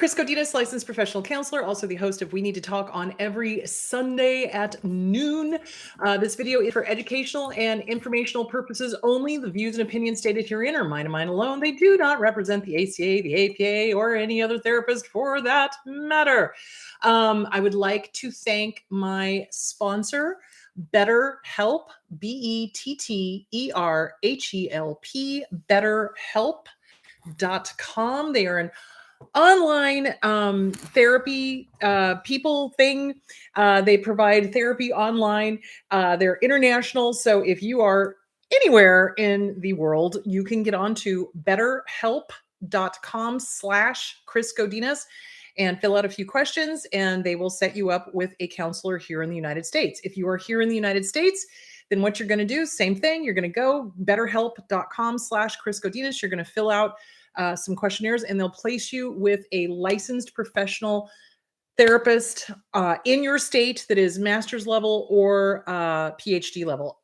Chris Godinez, licensed professional counselor, also the host of We Need to Talk on every Sunday at noon. This video is for educational and informational purposes only. The views and opinions stated herein are mine and mine alone. They do not represent the ACA, the APA, or any other therapist for that matter. I would like to thank my sponsor, BetterHelp, BetterHelp, BetterHelp.com. They are an online therapy people thing. They provide therapy online. They're international. So if you are anywhere in the world, you can get onto betterhelp.com/Chris Godinez and fill out a few questions, and they will set you up with a counselor here in the United States. If you are here in the United States, then what you're going to do, same thing. You're going to go betterhelp.com/Chris Godinez. You're going to fill out some questionnaires, and they'll place you with a licensed professional therapist in your state that is master's level or PhD level.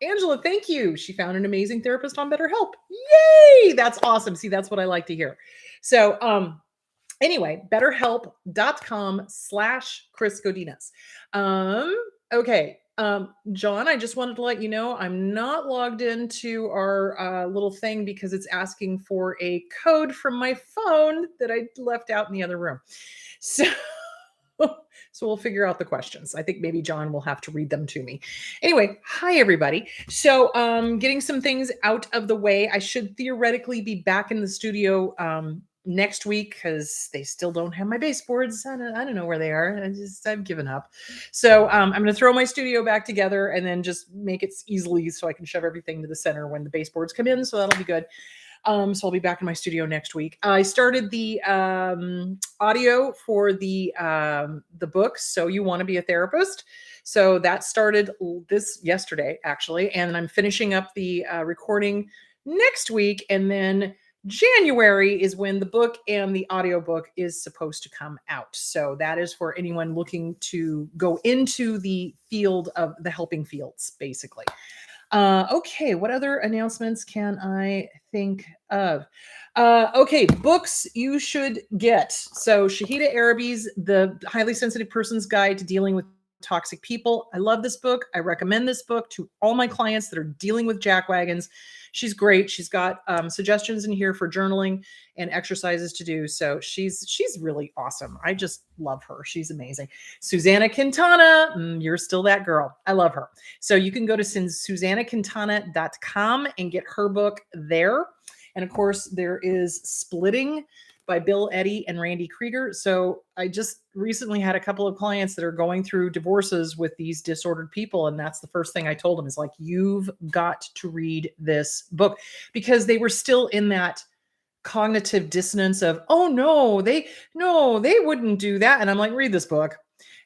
Angela, thank you. She found an amazing therapist on BetterHelp. Yay! That's awesome. See, that's what I like to hear. So, anyway, betterhelp.com/Chris Godinez. Okay. John, I just wanted to let you know I'm not logged into our little thing because it's asking for a code from my phone that I left out in the other room. So, so we'll figure out the questions. I think maybe John will have to read them to me. Anyway, hi everybody. So getting some things out of the way. I should theoretically be back in the studio next week because they still don't have my baseboards. I don't know where they are. I've given up. So I'm going to throw my studio back together and then just make it easily so I can shove everything to the center when the baseboards come in. So that'll be good. So I'll be back in my studio next week. I started the audio for the book, So You Want to Be a Therapist. So that started yesterday, actually. And I'm finishing up the recording next week. And then January is when the book and the audiobook is supposed to come out. So that is for anyone looking to go into the field of the helping fields, basically. Okay, what other announcements can I think of? Okay, books you should get. So Shahida Arabi's The Highly Sensitive Person's Guide to Dealing with Toxic People. I love this book. I recommend this book to all my clients that are dealing with jackwagons. She's great. She's got suggestions in here for journaling and exercises to do. So she's really awesome. I just love her. She's amazing. Susanna Quintana, you're still that girl. I love her. So you can go to SusannaQuintana.com and get her book there. And of course, there is Splitting by Bill Eddy and Randy Krieger. So I just recently had a couple of clients that are going through divorces with these disordered people. And that's the first thing I told them is like, you've got to read this book, because they were still in that cognitive dissonance of, oh no, they wouldn't do that. And I'm like, read this book.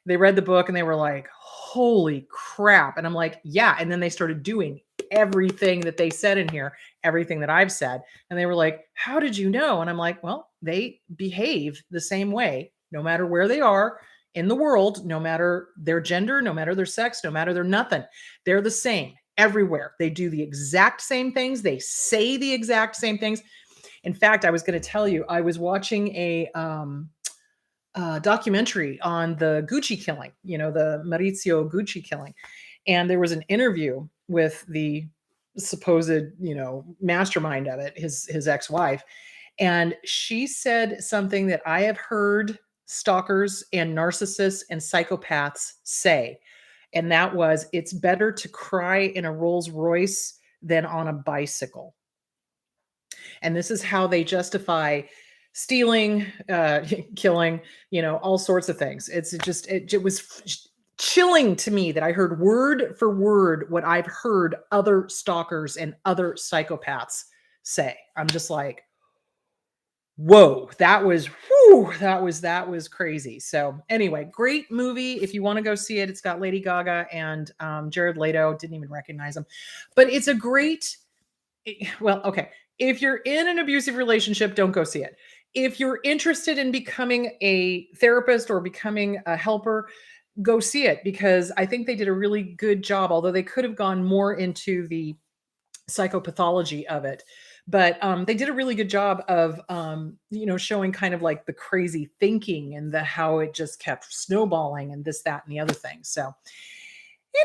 They read the book and they were like, holy crap. And I'm like, yeah. And then they started doing everything that they said in here, everything that I've said. And they were like, how did you know? And I'm like, well, they behave the same way, no matter where they are in the world, no matter their gender, no matter their sex, no matter their nothing. They're the same everywhere. They do the exact same things. They say the exact same things. In fact, I was going to tell you, I was watching a documentary on the Gucci killing, the Maurizio Gucci killing. And there was an interview with the supposed, mastermind of it, his ex-wife. And she said something that I have heard stalkers and narcissists and psychopaths say. And that was, it's better to cry in a Rolls Royce than on a bicycle. And this is how they justify stealing, killing, all sorts of things. It was chilling to me that I heard word for word what I've heard other stalkers and other psychopaths say. I'm just like, whoa, that was crazy. So anyway, great movie. If you want to go see it, it's got Lady Gaga and Jared Leto. Didn't even recognize him, but it's a great, well, okay. If you're in an abusive relationship, don't go see it. If you're interested in becoming a therapist or becoming a helper, go see it, because I think they did a really good job, although they could have gone more into the psychopathology of it. But they did a really good job of showing kind of like the crazy thinking and the how it just kept snowballing and this, that, and the other thing. So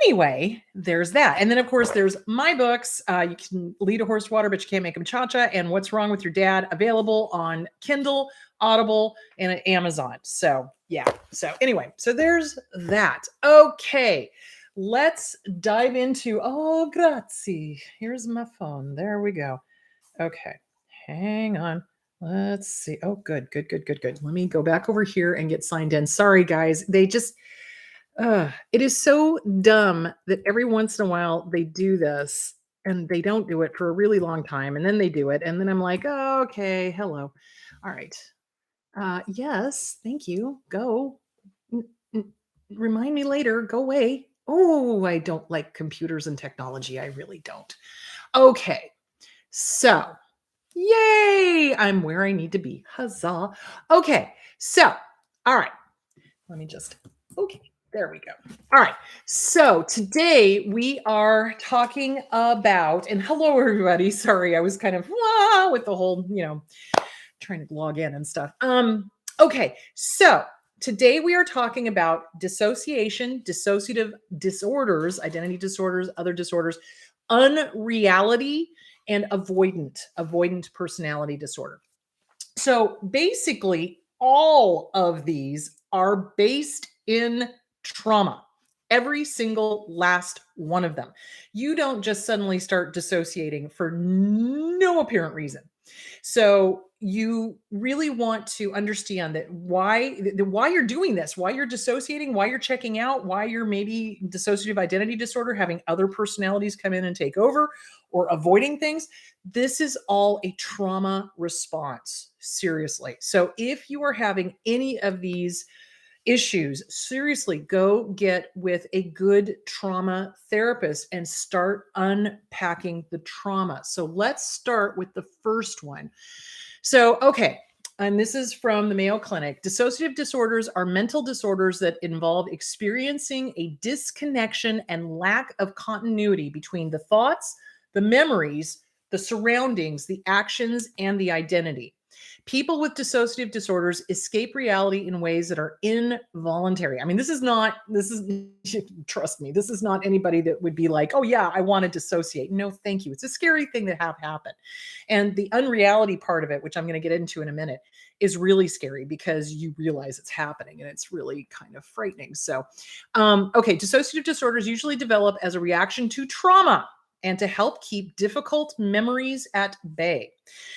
anyway, there's that. And then, of course, there's my books. You can lead a horse to water, but you can't make him cha-cha. And What's Wrong with Your Dad, available on Kindle, Audible, and at Amazon. So yeah. So anyway, so there's that. Okay. Let's dive into, oh, grazie. Here's my phone. There we go. Okay. Hang on. Let's see. Oh, good, good, good, good, good. Let me go back over here and get signed in. Sorry, guys. It is so dumb that every once in a while they do this and they don't do it for a really long time and then they do it. And then I'm like, oh, okay, hello. All right. Yes, thank you. Go. N- n- Remind me later. Go away. Oh, I don't like computers and technology. I really don't. Okay. So, yay, I'm where I need to be. Huzzah. Okay. So, all right. Let me just, okay, there we go. All right. So today we are talking about, and hello, everybody. Sorry, I was kind of with the whole, trying to log in and stuff. Okay. So today we are talking about dissociation, dissociative disorders, identity disorders, other disorders, unreality, and avoidant personality disorder. So basically, all of these are based in trauma. Every single last one of them. You don't just suddenly start dissociating for no apparent reason. So you really want to understand that why you're doing this, why you're dissociating, why you're checking out, why you're maybe dissociative identity disorder, having other personalities come in and take over, or avoiding things. This is all a trauma response, seriously. So if you are having any of these issues, seriously, go get with a good trauma therapist and start unpacking the trauma. So let's start with the first one. So, okay. And this is from the Mayo Clinic. Dissociative disorders are mental disorders that involve experiencing a disconnection and lack of continuity between the thoughts, the memories, the surroundings, the actions, and the identity. People with dissociative disorders escape reality in ways that are involuntary. I mean, trust me, this is not anybody that would be like, oh, yeah, I want to dissociate. No, thank you. It's a scary thing to have happen. And the unreality part of it, which I'm going to get into in a minute, is really scary because you realize it's happening and it's really kind of frightening. So, okay, dissociative disorders usually develop as a reaction to trauma and to help keep difficult memories at bay.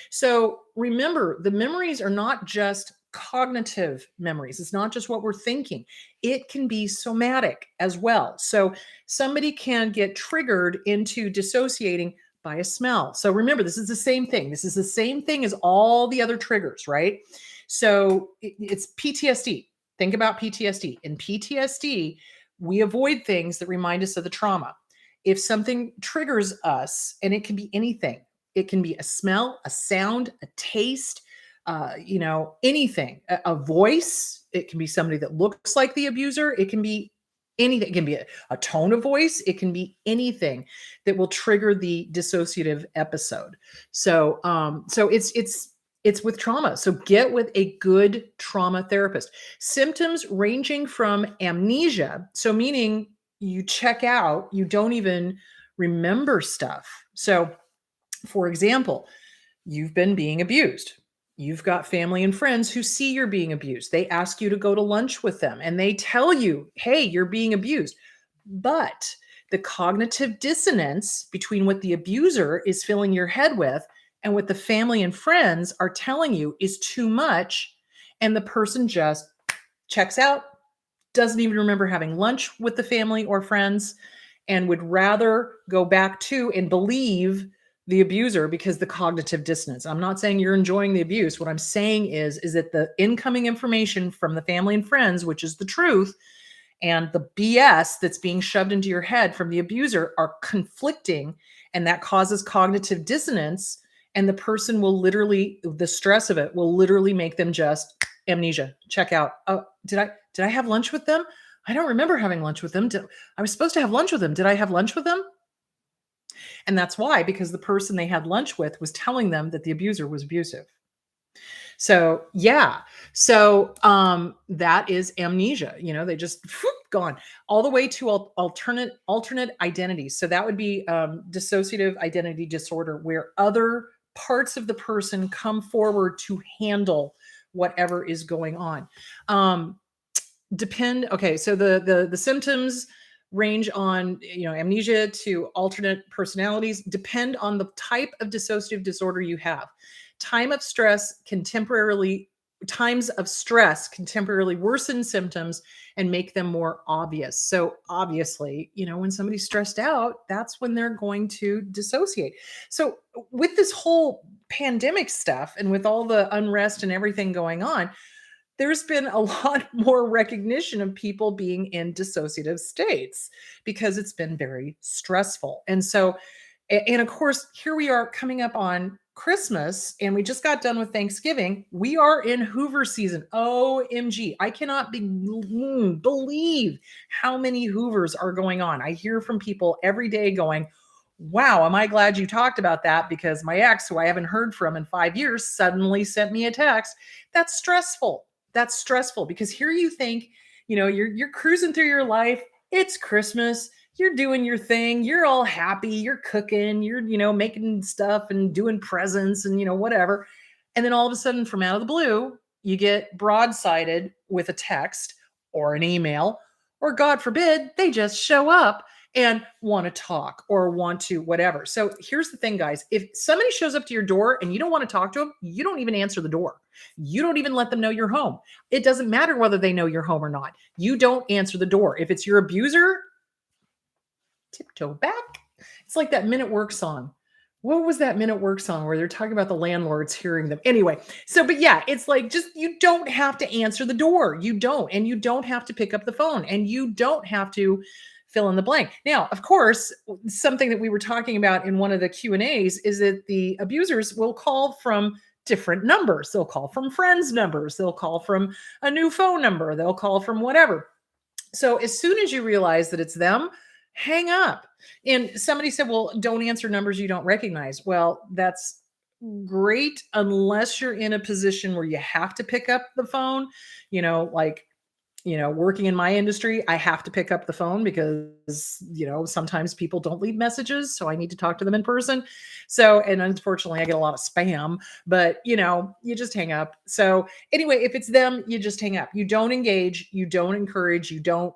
So remember, the memories are not just cognitive memories. It's not just what we're thinking. It can be somatic as well. So somebody can get triggered into dissociating by a smell. So remember, this is the same thing. This is the same thing as all the other triggers, right? So it's PTSD. Think about PTSD. In PTSD, we avoid things that remind us of the trauma. If something triggers us, and it can be anything, it can be a smell, a sound, a taste, anything, a voice. It can be somebody that looks like the abuser. It can be anything. It can be a tone of voice. It can be anything that will trigger the dissociative episode. So, it's with trauma. So get with a good trauma therapist. Symptoms ranging from amnesia, so meaning you check out, you don't even remember stuff. So, for example, you've been being abused. You've got family and friends who see you're being abused. They ask you to go to lunch with them and they tell you, hey, you're being abused. But the cognitive dissonance between what the abuser is filling your head with and what the family and friends are telling you is too much. And the person just checks out, doesn't even remember having lunch with the family or friends, and would rather go back to and believe the abuser because the cognitive dissonance. I'm not saying you're enjoying the abuse. What I'm saying is that the incoming information from the family and friends, which is the truth, and the BS that's being shoved into your head from the abuser are conflicting, and that causes cognitive dissonance. And the person will literally, the stress of it will literally make them just amnesia, check out. Oh, did I have lunch with them? I don't remember having lunch with them. I was supposed to have lunch with them. Did I have lunch with them? And that's why, because the person they had lunch with was telling them that the abuser was abusive. So, yeah. So, that is amnesia, they just gone all the way to alternate identities. So that would be dissociative identity disorder, where other parts of the person come forward to handle whatever is going on. Um, depend Okay, so the symptoms range on, amnesia to alternate personalities, depend on the type of dissociative disorder you have. time of stress can temporarily Times of stress can temporarily worsen symptoms and make them more obvious. So obviously, when somebody's stressed out, that's when they're going to dissociate. So with this whole pandemic stuff and with all the unrest and everything going on, there's been a lot more recognition of people being in dissociative states because it's been very stressful. And so, and of course, here we are coming up on Christmas, and we just got done with Thanksgiving. We are in Hoover season. OMG. I cannot believe how many Hoovers are going on. I hear from people every day going, wow, am I glad you talked about that, because my ex, who I haven't heard from in 5 years, suddenly sent me a text. That's stressful. That's stressful because here you think, you're cruising through your life. It's Christmas. You're doing your thing. You're all happy. You're cooking. You're, making stuff and doing presents and, whatever. And then all of a sudden, from out of the blue, you get broadsided with a text or an email, or God forbid, they just show up and want to talk or want to whatever. So here's the thing, guys. If somebody shows up to your door and you don't want to talk to them, you don't even answer the door. You don't even let them know you're home. It doesn't matter whether they know you're home or not. You don't answer the door. If it's your abuser, tiptoe back. It's like that Men at Work song. What was that Men at Work song where they're talking about the landlords hearing them? Anyway, but yeah, it's like, just, you don't have to answer the door. You don't. And you don't have to pick up the phone, and you don't have to fill in the blank. Now, of course, something that we were talking about in one of the Q&As is that the abusers will call from different numbers. They'll call from friends' numbers. They'll call from a new phone number. They'll call from whatever. So as soon as you realize that it's them, hang up. And somebody said, well, don't answer numbers you don't recognize. Well, that's great unless you're in a position where you have to pick up the phone, like, working in my industry, I have to pick up the phone because, sometimes people don't leave messages. So I need to talk to them in person. So, and unfortunately, I get a lot of spam, but, you just hang up. So, anyway, if it's them, you just hang up. You don't engage, you don't encourage, you don't,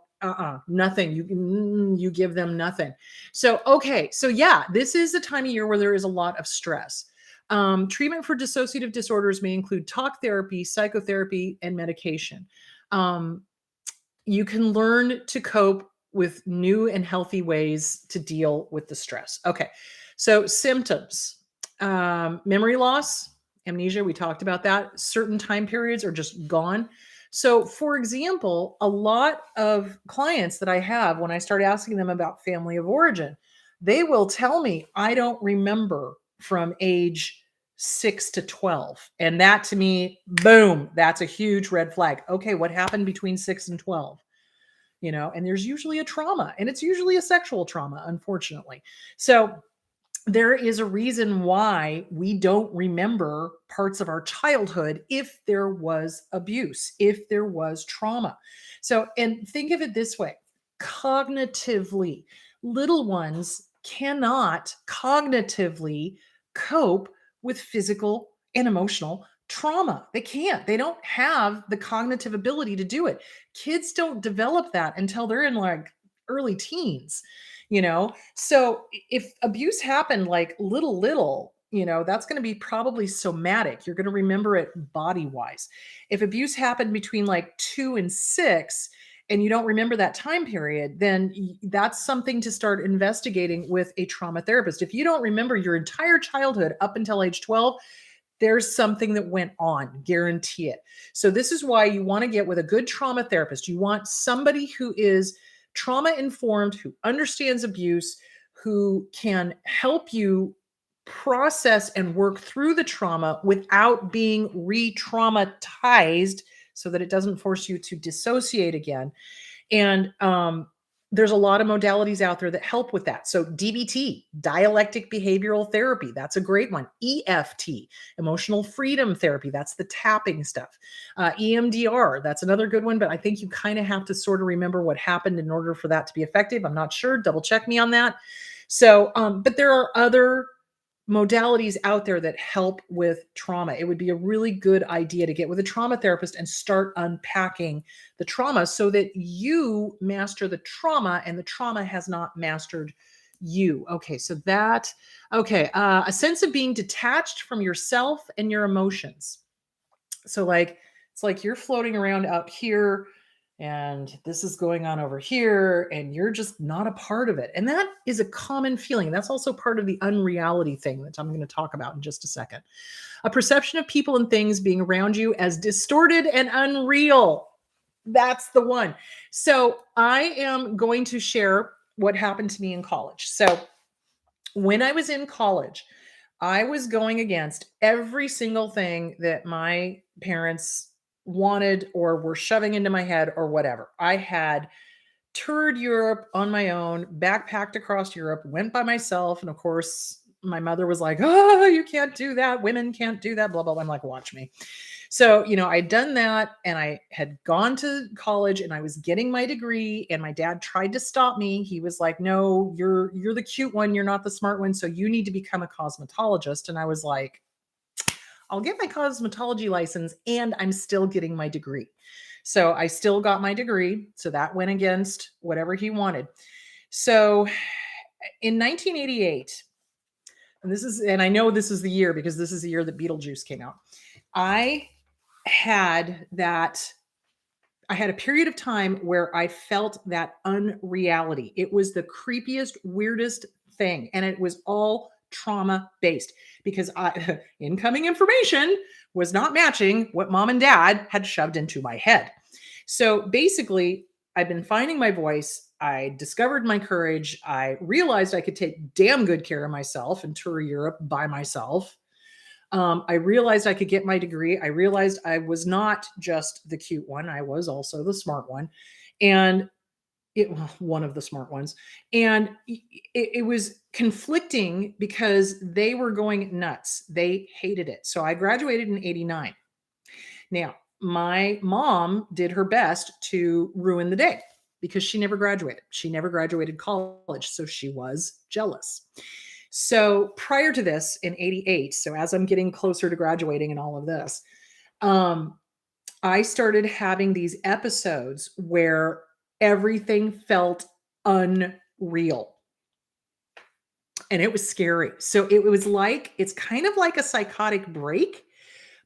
nothing. You give them nothing. So, okay. So, yeah, this is a time of year where there is a lot of stress. Treatment for dissociative disorders may include talk therapy, psychotherapy, and medication. You can learn to cope with new and healthy ways to deal with the stress. Okay. So symptoms, memory loss, amnesia. We talked about that. Certain time periods are just gone. So for example, a lot of clients that I have, when I start asking them about family of origin, they will tell me, I don't remember from age 6 to 12. And that, to me, boom, that's a huge red flag. Okay, what happened between 6 and 12? And there's usually a trauma, and it's usually a sexual trauma, unfortunately. So there is a reason why we don't remember parts of our childhood if there was abuse, if there was trauma. So, and think of it this way, cognitively, little ones cannot cognitively cope with physical and emotional trauma. They can't. They don't have the cognitive ability to do it. Kids don't develop that until they're in like early teens, So if abuse happened like little, that's going to be probably somatic. You're going to remember it body wise. If abuse happened between like 2 and 6, and you don't remember that time period, then that's something to start investigating with a trauma therapist. If you don't remember your entire childhood up until age 12, there's something that went on, guarantee it. So this is why you want to get with a good trauma therapist. You want somebody who is trauma informed, who understands abuse, who can help you process and work through the trauma without being re-traumatized, so that it doesn't force you to dissociate again. And there's a lot of modalities out there that help with that. So DBT, dialectic behavioral therapy, that's a great one. EFT, emotional freedom therapy, that's the tapping stuff. EMDR, that's another good one, but I think you kind of have to sort of remember what happened in order for that to be effective. I'm not sure. Double check me on that. So, but there are other modalities out there that help with trauma. It would be a really good idea to get with a trauma therapist and start unpacking the trauma so that you master the trauma and the trauma has not mastered you. Okay, so that, okay, a sense of being detached from yourself and your emotions. So, like, it's like you're floating around up here and this is going on over here and you're just not a part of it. And that is a common feeling. That's also part of the unreality thing that I'm going to talk about in just a second. A perception of people and things being around you as distorted and unreal. That's the one. So, I am going to share what happened to me in college. So, when I was in college, I was going against every single thing that my parents wanted or were shoving into my head or whatever. I had toured Europe on my own, backpacked across Europe, went by myself. And of course, my mother was like, oh, you can't do that. Women can't do that, blah, blah, blah. I'm like, watch me. So, I'd done that and I had gone to college and I was getting my degree and my dad tried to stop me. He was like, no, you're the cute one. You're not the smart one. So you need to become a cosmetologist. And I was like, I'll get my cosmetology license and I'm still getting my degree. So I still got my degree. So that went against whatever he wanted. So in 1988, and I know this is the year because this is the year that Beetlejuice came out. I had a period of time where I felt that unreality. It was the creepiest, weirdest thing. And it was all trauma based because incoming information was not matching what mom and dad had shoved into my head. So basically, I've been finding my voice. I discovered my courage. I realized I could take damn good care of myself and tour Europe by myself. I realized I could get my degree. I realized I was not just the cute one. I was also the smart one. And one of the smart ones. And it was conflicting because they were going nuts. They hated it. So I graduated in 89. Now, my mom did her best to ruin the day because she never graduated. She never graduated college. So she was jealous. So prior to this in 88, so as I'm getting closer to graduating and all of this, I started having these episodes where everything felt unreal. And it was scary. So it's kind of like a psychotic break,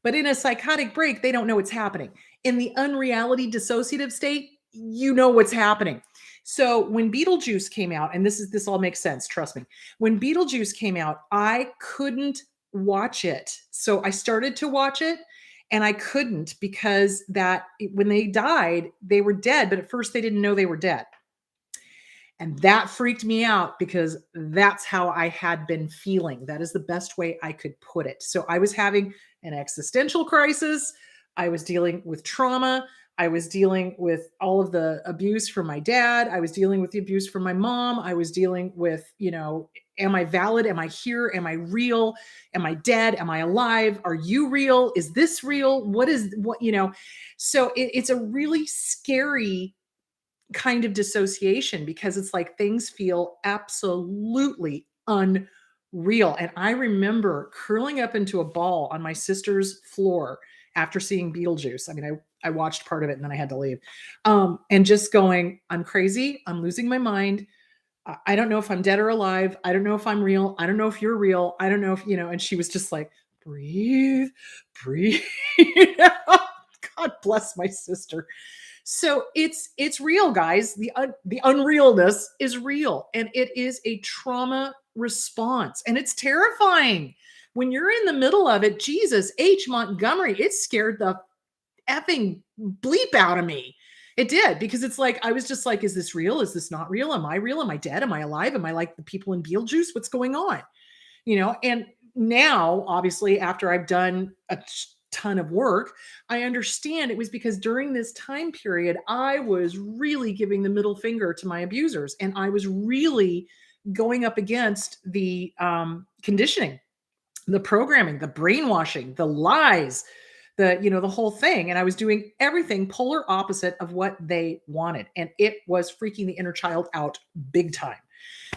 but in a psychotic break, they don't know what's happening. In the unreality dissociative state, you know what's happening. So when Beetlejuice came out, and this all makes sense, trust me. When Beetlejuice came out, I couldn't watch it. So I started to watch it and I couldn't because when they died, they were dead, but at first they didn't know they were dead. And that freaked me out because that's how I had been feeling. That is the best way I could put it. So I was having an existential crisis. I was dealing with trauma. I was dealing with all of the abuse from my dad. I was dealing with the abuse from my mom. I was dealing with, am I valid? Am I here? Am I real? Am I dead? Am I alive? Are you real? Is this real? So it's a really scary kind of dissociation because it's like things feel absolutely unreal. And I remember curling up into a ball on my sister's floor after seeing Beetlejuice. I mean, I watched part of it and then I had to leave. And just going, I'm crazy. I'm losing my mind. I don't know if I'm dead or alive. I don't know if I'm real. I don't know if you're real. I don't know if, and she was just like, breathe. God bless my sister. So it's real, guys. The unrealness is real and it is a trauma response and it's terrifying. When you're in the middle of it, Jesus H. Montgomery, it scared the effing bleep out of me. It did because it's like, I was just like, is this real? Is this not real? Am I real? Am I dead? Am I alive? Am I like the people in Beetlejuice? What's going on? And now obviously after I've done a ton of work. I understand it was because during this time period, I was really giving the middle finger to my abusers, and I was really going up against the conditioning, the programming, the brainwashing, the lies, the whole thing. And I was doing everything polar opposite of what they wanted. And it was freaking the inner child out big time.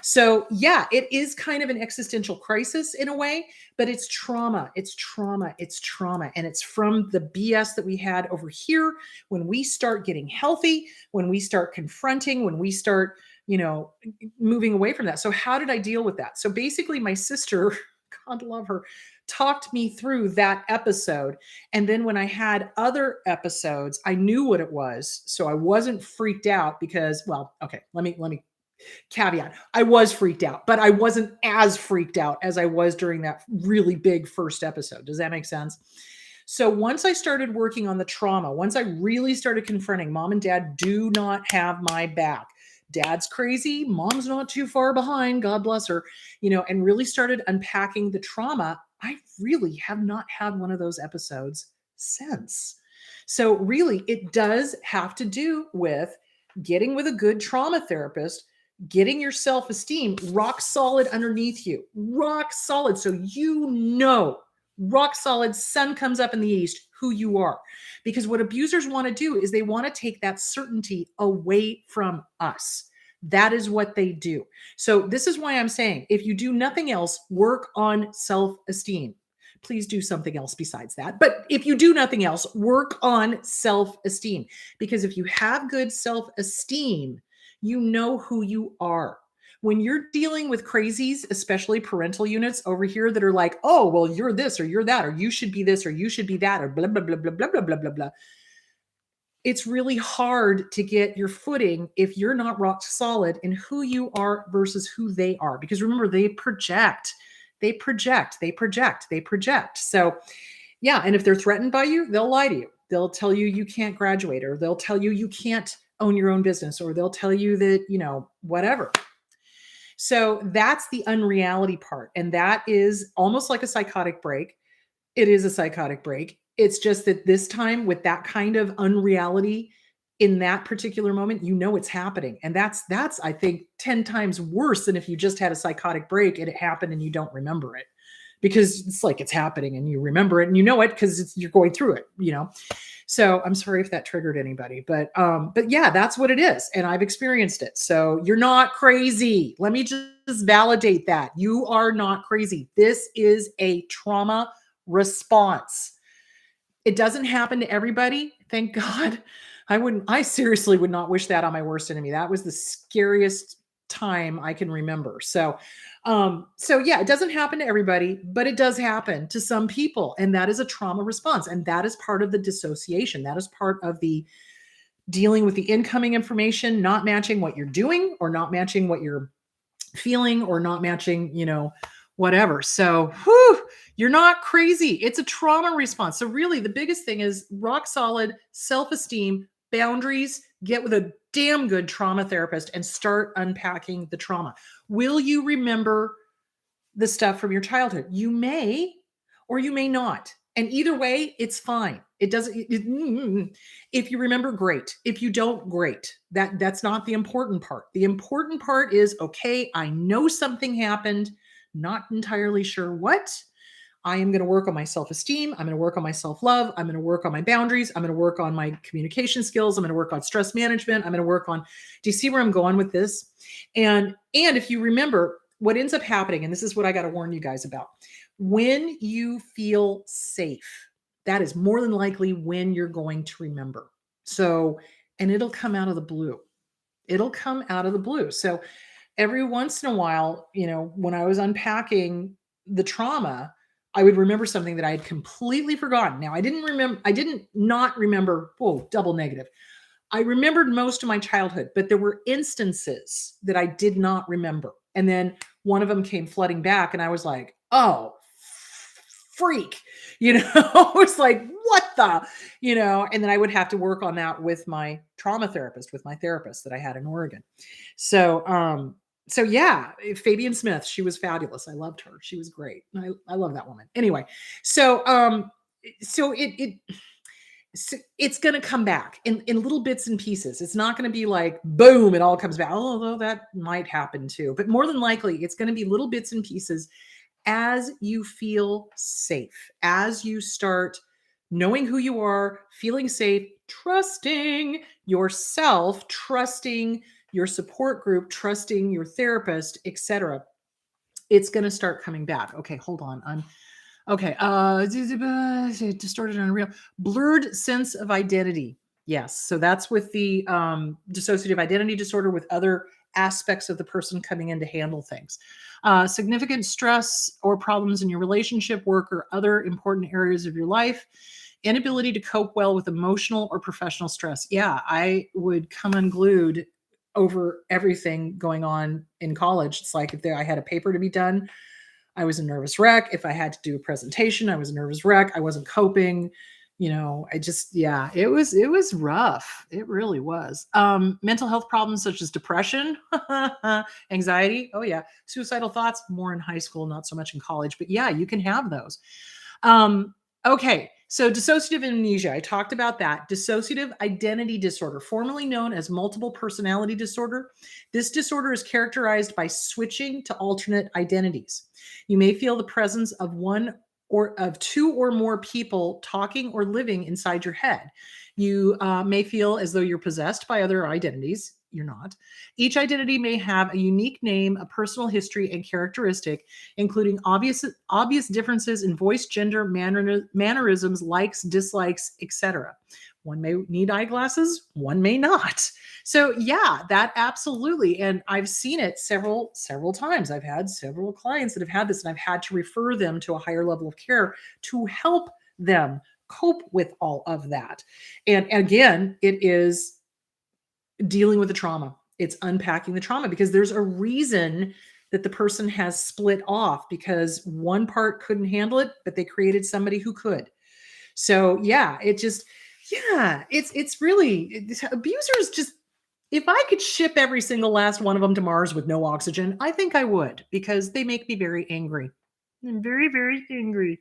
So, yeah, it is kind of an existential crisis in a way, but it's trauma. It's trauma. It's trauma. And it's from the BS that we had over here. When we start getting healthy, when we start confronting, when we start, moving away from that. So, how did I deal with that? So, basically, my sister, God love her, talked me through that episode. And then when I had other episodes, I knew what it was. So I wasn't freaked out because, well, okay, let me caveat. I was freaked out, but I wasn't as freaked out as I was during that really big first episode. Does that make sense? So once I started working on the trauma, once I really started confronting mom and dad do not have my back. Dad's crazy, mom's not too far behind, God bless her, and really started unpacking the trauma. I really have not had one of those episodes since. So really, it does have to do with getting with a good trauma therapist, getting your self-esteem rock solid underneath you, rock solid. So rock solid, sun comes up in the east, who you are. Because what abusers want to do is they want to take that certainty away from us. That is what they do. So this is why I'm saying, if you do nothing else, work on self-esteem. Please do something else besides that. But if you do nothing else, work on self-esteem. Because if you have good self-esteem, you know who you are. When you're dealing with crazies, especially parental units over here that are like, oh, well, you're this or you're that, or you should be this or you should be that, or blah, blah, blah, blah, blah, blah, blah, blah, blah. It's really hard to get your footing if you're not rock solid in who you are versus who they are. Because remember, they project. So, yeah. And if they're threatened by you, they'll lie to you. They'll tell you you can't graduate, or they'll tell you you can't own your own business, or they'll tell you that, whatever. So that's the unreality part. And that is almost like a psychotic break. It is a psychotic break. It's just that this time with that kind of unreality in that particular moment, it's happening. And that's, I think, 10 times worse than if you just had a psychotic break and it happened and you don't remember it. Because it's like it's happening and you remember it and you know it because you're going through it, So I'm sorry if that triggered anybody, but yeah, that's what it is. And I've experienced it. So you're not crazy. Let me just validate that. You are not crazy. This is a trauma response. It doesn't happen to everybody. Thank God. I seriously would not wish that on my worst enemy. That was the scariest time I can remember. So yeah, it doesn't happen to everybody, but it does happen to some people. And that is a trauma response. And that is part of the dissociation. That is part of the dealing with the incoming information, not matching what you're doing or not matching what you're feeling or not matching, whatever. So you're not crazy. It's a trauma response. So really the biggest thing is rock solid self-esteem, boundaries, get with a damn good trauma therapist and start unpacking the trauma. Will you remember the stuff from your childhood? You may, or you may not. And either way, it's fine. It doesn't, if you remember, great. If you don't, great. That's not the important part. The important part is, okay, I know something happened, not entirely sure what. I am going to work on my self-esteem. I'm going to work on my self-love. I'm going to work on my boundaries. I'm going to work on my communication skills. I'm going to work on stress management. I'm going to work on, do you see where I'm going with this? And if you remember what ends up happening, and this is what I got to warn you guys about, when you feel safe, that is more than likely when you're going to remember. So, and it'll come out of the blue. It'll come out of the blue. So every once in a while, when I was unpacking the trauma, I would remember something that I had completely forgotten. Now, I didn't not remember, double negative. I remembered most of my childhood, but there were instances that I did not remember. And then one of them came flooding back and I was like, oh, freak, I was like, what the, and then I would have to work on that with my trauma therapist, with my therapist that I had in Oregon. So yeah, Fabian Smith, she was fabulous. I loved her. She was great. I love that woman. Anyway, so so it's going to come back in little bits and pieces. It's not going to be like boom, it all comes back. Although that might happen too, but more than likely, it's going to be little bits and pieces as you feel safe, as you start knowing who you are, feeling safe, trusting yourself, trusting your support group, trusting your therapist, etc. It's going to start coming back. Okay, hold on. I'm okay. Distorted and unreal. Blurred sense of identity. Yes. So that's with the dissociative identity disorder with other aspects of the person coming in to handle things. Significant stress or problems in your relationship, work, or other important areas of your life. Inability to cope well with emotional or professional stress. Yeah, I would come unglued over everything going on in college. It's like if I had a paper to be done, I was a nervous wreck. If I had to do a presentation, I was a nervous wreck. I wasn't coping. I just, yeah, it was rough. It really was. Mental health problems such as depression, anxiety. Oh yeah. Suicidal thoughts, more in high school, not so much in college, but yeah, you can have those. Okay. So dissociative amnesia, I talked about that. Dissociative identity disorder, formerly known as multiple personality disorder. This disorder is characterized by switching to alternate identities. You may feel the presence of one or of two or more people talking or living inside your head. You may feel as though you're possessed by other identities. You're not. Each identity may have a unique name, a personal history, and characteristic, including obvious differences in voice, gender, mannerisms, likes, dislikes, etc. One may need eyeglasses, one may not. So yeah, that absolutely. And I've seen it several times. I've had several clients that have had this, and I've had to refer them to a higher level of care to help them cope with all of that. And again, it is dealing with the trauma. It's unpacking the trauma because there's a reason that the person has split off because one part couldn't handle it, but they created somebody who could. So yeah, it's really abusers just, if I could ship every single last one of them to Mars with no oxygen, I think I would because they make me very angry. I'm very, very angry.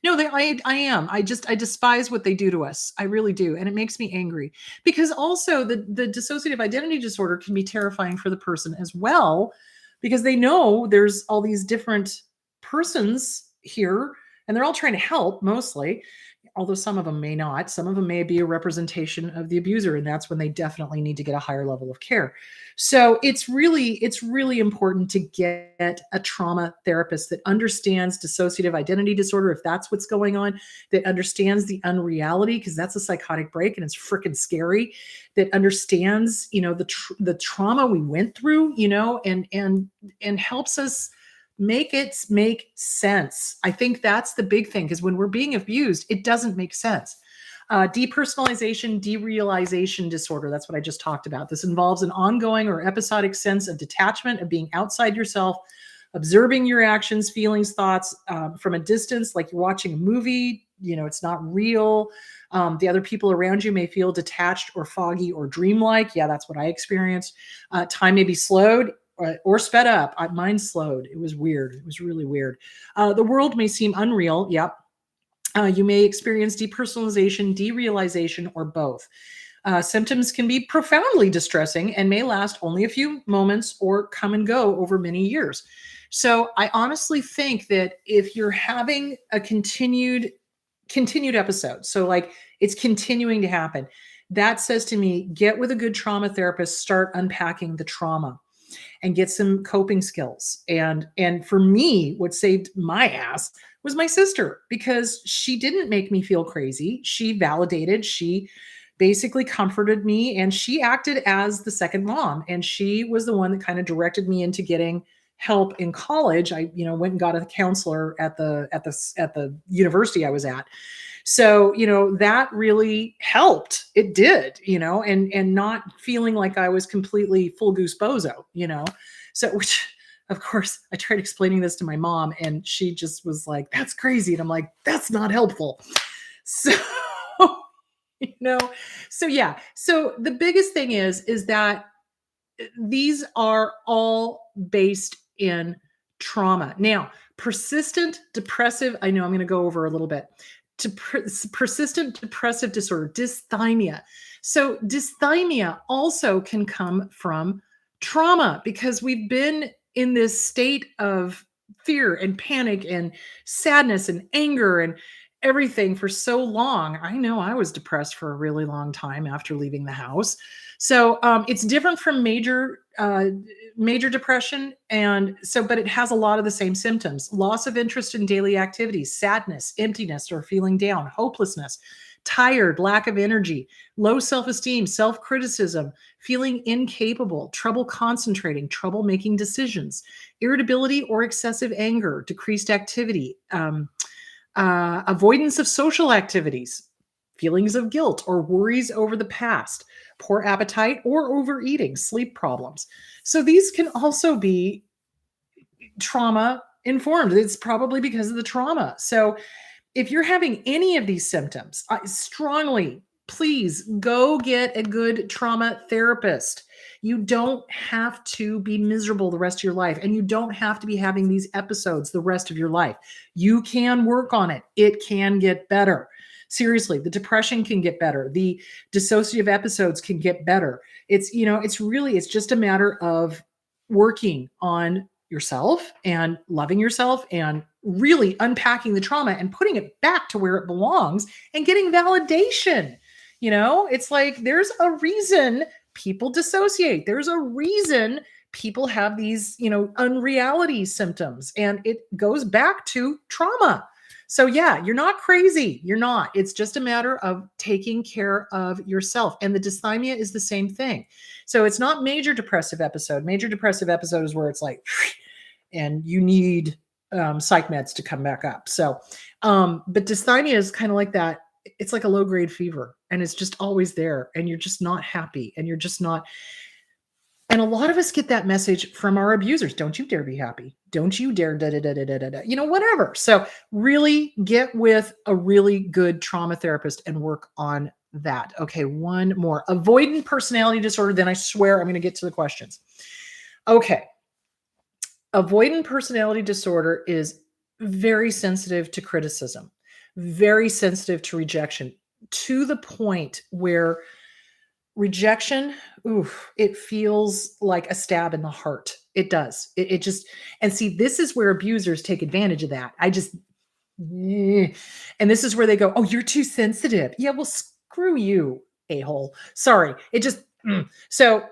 No, I am. I despise what they do to us. I really do. And it makes me angry because also the dissociative identity disorder can be terrifying for the person as well, because they know there's all these different persons here and they're all trying to help mostly, although some of them may not. Some of them may be a representation of the abuser, and that's when they definitely need to get a higher level of care. So it's really important to get a trauma therapist that understands dissociative identity disorder, if that's what's going on, that understands the unreality, because that's a psychotic break and it's freaking scary, that understands, the trauma we went through, and helps us make it make sense. I think that's the big thing, because when we're being abused, it doesn't make sense. Depersonalization, derealization disorder. That's what I just talked about. This involves an ongoing or episodic sense of detachment, of being outside yourself, observing your actions, feelings, thoughts from a distance, like you're watching a movie. It's not real. The other people around you may feel detached or foggy or dreamlike. Yeah, that's what I experienced. Time may be slowed or sped up. Mine slowed. It was weird. It was really weird. The world may seem unreal. Yep. You may experience depersonalization, derealization, or both. Symptoms can be profoundly distressing and may last only a few moments or come and go over many years. So I honestly think that if you're having a continued episode, so like it's continuing to happen, that says to me, get with a good trauma therapist, start unpacking the trauma and get some coping skills. And for me, what saved my ass was my sister, because she didn't make me feel crazy. She validated, she basically comforted me, and she acted as the second mom. And she was the one that kind of directed me into getting help in college. I, went and got a counselor at the university I was at. So, that really helped. It did, and not feeling like I was completely full goose bozo, So, which of course I tried explaining this to my mom and she just was like, that's crazy. And I'm like, that's not helpful. So, so yeah. So the biggest thing is that these are all based in trauma. Now, persistent depressive, I know I'm going to go over a little bit. persistent depressive disorder, dysthymia. So dysthymia also can come from trauma because we've been in this state of fear and panic and sadness and anger and everything for so long. I know I was depressed for a really long time after leaving the house. So it's different from major depression, and so but it has a lot of the same symptoms: loss of interest in daily activities, sadness, emptiness or feeling down, hopelessness, tired, lack of energy, low self-esteem, self-criticism, feeling incapable, trouble concentrating, trouble making decisions, irritability or excessive anger, decreased activity, avoidance of social activities, feelings of guilt or worries over the past, poor appetite or overeating, sleep problems. So these can also be trauma informed. It's probably because of the trauma. So if you're having any of these symptoms, I strongly please go get a good trauma therapist. You don't have to be miserable the rest of your life, and you don't have to be having these episodes the rest of your life. You can work on it. It can get better. Seriously, the depression can get better. The dissociative episodes can get better. It's just a matter of working on yourself and loving yourself and really unpacking the trauma and putting it back to where it belongs and getting validation. It's like there's a reason people dissociate. There's a reason people have these, unreality symptoms, and it goes back to trauma. So yeah, you're not crazy. You're not. It's just a matter of taking care of yourself. And the dysthymia is the same thing. So it's not major depressive episode. Major depressive episode is where it's like, and you need psych meds to come back up. So, but dysthymia is kind of like that. It's like a low grade fever, and it's just always there, and you're just not happy, and you're just not. And a lot of us get that message from our abusers. Don't you dare be happy. Don't you dare da da da da da da. Whatever. So really get with a really good trauma therapist and work on that. Okay, one more. Avoidant personality disorder. Then I swear I'm going to get to the questions. Okay. Avoidant personality disorder is very sensitive to criticism, very sensitive to rejection, to the point where rejection, it feels like a stab in the heart. It does. It just, and see, this is where abusers take advantage of that. And this is where they go, oh, you're too sensitive. Yeah, well, screw you, a-hole. Sorry. So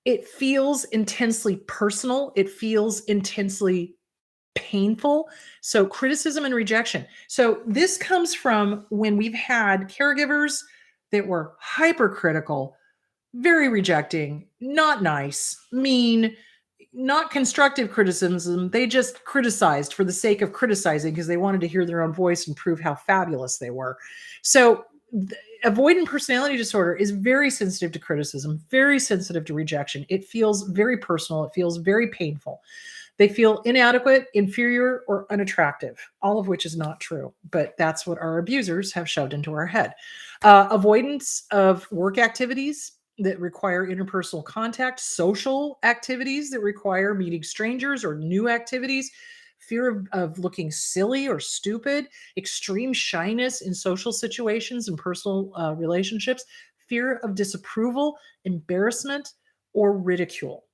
it feels intensely personal. It feels intensely painful. So criticism and rejection. So this comes from when we've had caregivers that were hypercritical, very rejecting, not nice, mean, not constructive criticism. They just criticized for the sake of criticizing because they wanted to hear their own voice and prove how fabulous they were. So avoidant personality disorder is very sensitive to criticism, very sensitive to rejection. It feels very personal. It feels very painful. They feel inadequate, inferior, or unattractive, all of which is not true, but that's what our abusers have shoved into our head. Avoidance of work activities that require interpersonal contact, social activities that require meeting strangers or new activities, fear of looking silly or stupid, extreme shyness in social situations and personal relationships, fear of disapproval, embarrassment, or ridicule.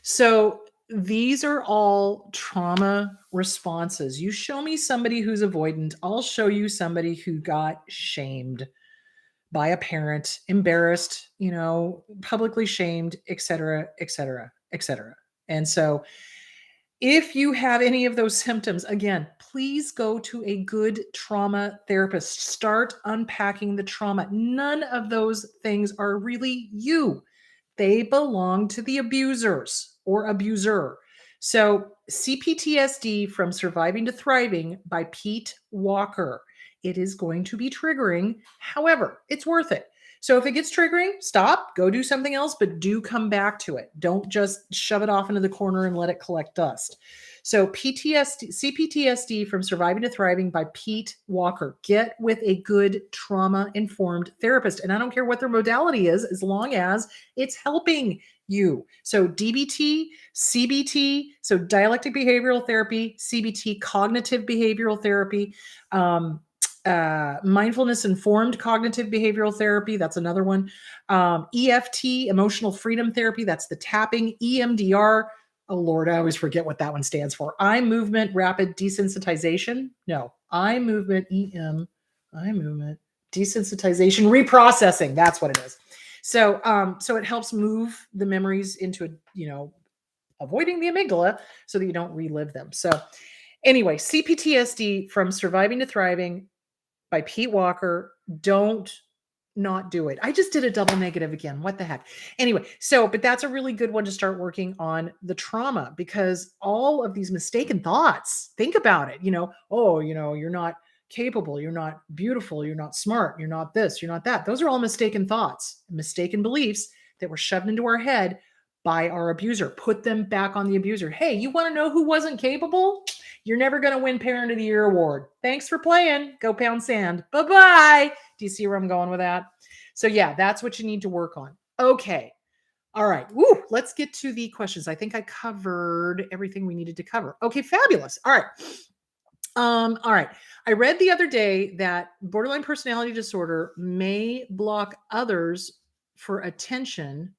So these are all trauma responses. You show me somebody who's avoidant, I'll show you somebody who got shamed by a parent, embarrassed, publicly shamed, et cetera, et cetera, et cetera. And so if you have any of those symptoms, again, please go to a good trauma therapist. Start unpacking the trauma. None of those things are really you. They belong to the abusers or abuser. So CPTSD from Surviving to Thriving by Pete Walker. It is going to be triggering. However, it's worth it. So if it gets triggering, stop, go do something else, but do come back to it. Don't just shove it off into the corner and let it collect dust. So CPTSD from Surviving to Thriving by Pete Walker. Get with a good trauma-informed therapist. And I don't care what their modality is, as long as it's helping you. So DBT, CBT, so dialectic behavioral therapy, CBT, cognitive behavioral therapy, Mindfulness informed cognitive behavioral therapy. That's another one. EFT, emotional freedom therapy. That's the tapping. EMDR. Oh Lord, I always forget what that one stands for. Eye movement rapid desensitization. No, eye movement eye movement desensitization reprocessing. That's what it is. So it helps move the memories into a, avoiding the amygdala so that you don't relive them. So anyway, CPTSD from Surviving to Thriving by Pete Walker. Don't not do it. I just did a double negative again. What the heck? Anyway, but that's a really good one to start working on the trauma, because all of these mistaken thoughts, think about it, oh, you're not capable, you're not beautiful, you're not smart, you're not this, you're not that. Those are all mistaken thoughts, mistaken beliefs that were shoved into our head by our abuser. Put them back on the abuser. Hey, you want to know who wasn't capable? You're never going to win Parent of the Year award. Thanks for playing. Go pound sand. Bye-bye. Do you see where I'm going with that? So yeah, that's what you need to work on. Okay. All right. Woo, let's get to the questions. I think I covered everything we needed to cover. Okay, fabulous. All right. All right. I read the other day that borderline personality disorder may block others for attention